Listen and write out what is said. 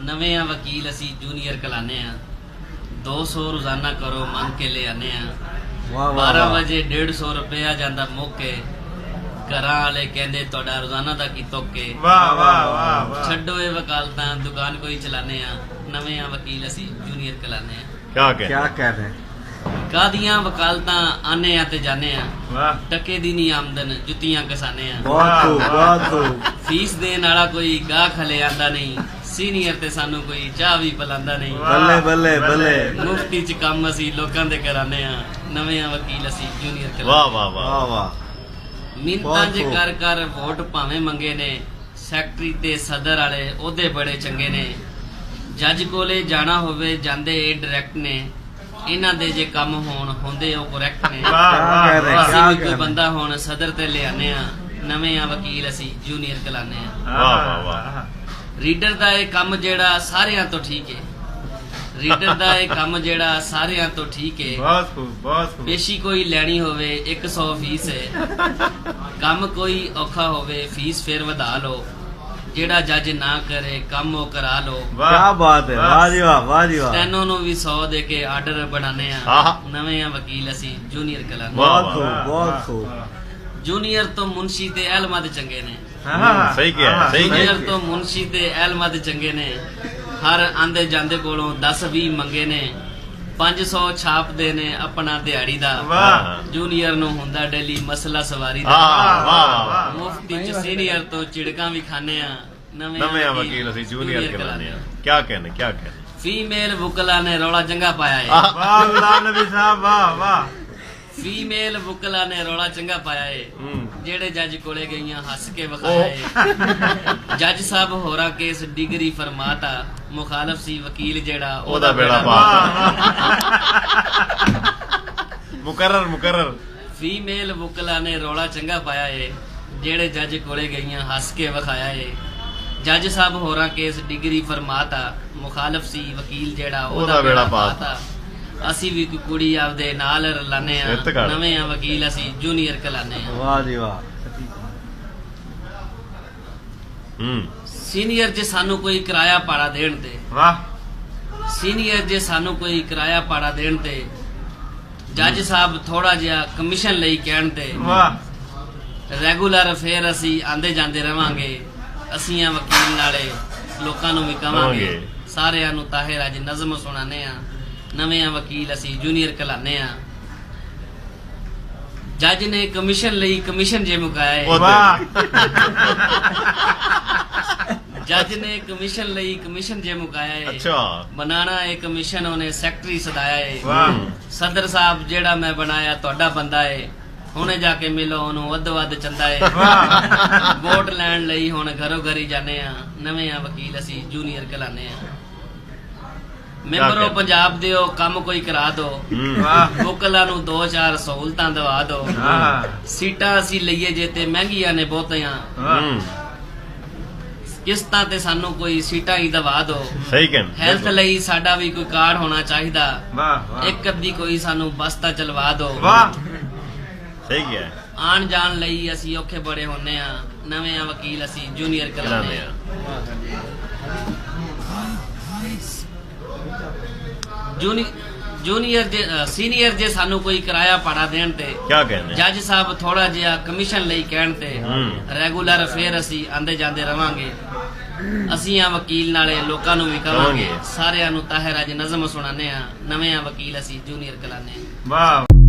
नवे वकील असी जूनियर कलाने 200 रोजाना करो मंग के ले आने 12 बजे 150 रुपया जांदा मौके घर वाले कहंदे तुहाडा रोजाना दा की तोके छड्डो ये वकालतां दुकान कोई चलाने नवे वकील असी जूनियर कलाने क्या कह रहे हैं कादियां वकालतां आने ते जाने टके दी नहीं आमदन जुतियां कसाने फीस देन वाला कोई गाह खले आंदा नहीं सीनियर ते सानू कोई चाह भी पिलांदा नहीं बल्ले बल्ले बल्ले मुफ्ती च काम असी लोकां दे कराने नवे वकील असी जूनियर वाह वाह वाह वाह मिन्नतां जे कर कर वोट भावें मंगे ने सैकटरी ते सदर वाले ओहदे बड़े चंगे ने जज कोले जाना होवे जांदे ए डायरैक्ट ने इन्हां दे जे काम होण होंदे ओ करैक्ट ने असीं भी कोई बंदा होण सदर ते ले आने नवे वकील असी जूनियर कलाने वाह वाह वाह रीडर दा ए काम जेड़ा सारियां तो ठीक है रीडर दा ए काम जेड़ा सारियां तो ठीक है बहुत खूब पेशी कोई लैनी होवे 100 फीस है काम कोई औखा होवे फीस फिर वधा लो जेड़ा जज ना करे काम वो करा लो क्या बात है वाह जी वाह वाह जी वाह स्टैनो नु भी 100 दे के आर्डर बनाने नवे वकील असी जूनियर कलाने बहुत खूब जूनियर तो मुंशी ते एलमा दे चंगे ने सही किया सही किया जूनियर तो मुंशी ते एलमा दे चंगे ने हर आंदे जांदे कोलों 10-20 मंगे ने 500 छाप देने अपना दिहाड़ी दा जूनियर नु हुंदा डेली मसला सवारी दा मुफ्ती च सीनियर तो चिड़का भी खाने नवे वकील असी जूनियर कराने क्या कहने फीमेल वकला ने रौला चंगा पाया है वाह गुलाम नबी साहब वाह वाह फीमेल वकला ने रौला चंगा पाया है जेड़े जज कोले गईयां हस के वखाया है जज साहब होरा केस डिग्री फरमाता मुखालफ सी वकील जेड़ा ओदा बेड़ा पार मुकर्रर फीमेल वकला ने रौला चंगा पाया है जेड़े जज कोले गईयां हस के वखाया है जज साहब होरा केस डिग्री फरमाता मुखालफ सी वकील जेड़ा ओदा बेड़ा पाता असी भी कुड़ी आपदे नाल रलाने नवे वकील असी जूनियर कलाने वाह जी वाह सीनियर जे सानू कोई किराया पाड़ा देण ते वाह सीनियर जे सानू कोई किराया पाड़ा देण ते जज साहब थोड़ा जिहा कमीशन लई कहण ते वाह रेगुलर फेर असी आंदे जांदे रवांगे असी वकील नाले लोकां नू भी कहांगे सारियां नू ताहिर अज नज़म सुनाने नवे वकील असी जूनियर कलाने जज ने कमीशन लई कमीशन जे मुकाया जज ने कमीशन लई कमीशन जे मुकाया है अच्छा बनाना एक कमीशन उन्हें सैकटरी सदाया है सदर साहब जेड़ा मैं बनाया तोड़ा बंदा है हुणे जाके मिलो ओनू वध चंदा है वोट लैण लई हुण घरों घरी जाने नवे वकील असी जूनियर कलाने मैंबर पंजाब दे काम कोई करा दो वकला नू 2-4 सहूलतां दवा दो सीटां असी लईए जे ते महंगियां ने बहुतियां किस्तां ते सानू कोई सीटां ही दवा दो सही कहन हेल्थ लई साडा भी कोई कार्ड होना चाहिदा एक अद्धी कोई सानू बस्ता चलवा दो सही किया आन जान लई असी औखे बड़े होने नवे वकील असी जूनियर कराने जूनियर जे सीनियर जे सानू कोई किराया पाड़ा देण ते क्या कहने जज साहब थोड़ा जिहा कमीशन लई कहण ते रेगुलर फेर असी आंदे जांदे रवांगे असी वकील नाले लोकां नू भी कहांगे सारियां नू ताहिर अज नज़म सुनाने नवे वकील असी जूनियर कलाने वाह।